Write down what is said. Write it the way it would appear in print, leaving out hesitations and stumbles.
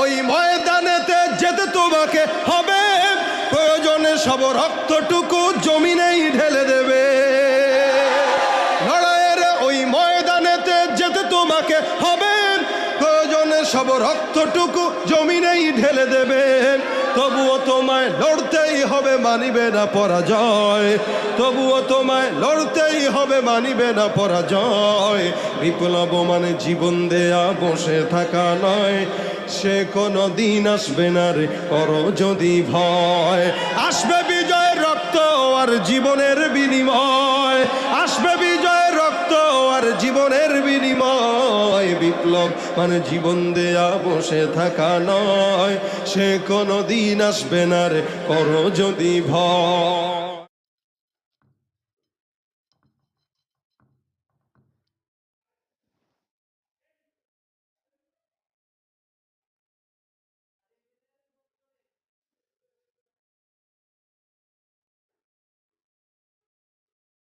ওই ময়দানেতে যেতে তোমাকে হবে, প্রয়োজনে সব রক্তটুকু জমিনেই ঢেলে দেবে। লড়াইয়ের ওই ময়দানেতে যেতে তোমাকে হবে, প্রয়োজনে সব রক্তটুকু জমিনেই ঢেলে দেবে। তবুও তোমায় লড়তেই হবে, মানিবে না পরাজয়। তবুও তোমায় লড়তেই হবে, মানিবে না পরাজয়। বিপ্লব মানে জীবন দেয়া বসে থাকা নয়, সে কোনো দিন আসবে না রে করো যদি ভয়। আসবে বিজয়ের রক্ত আর জীবনের বিনিময়, আসবে বিজয়ের রক্ত আর জীবনের বিনিময়। বিপ্লব মানে জীবন দেয়া বসে থাকা নয়, সে কোনো দিন আসবে না রে করো যদি ভয়।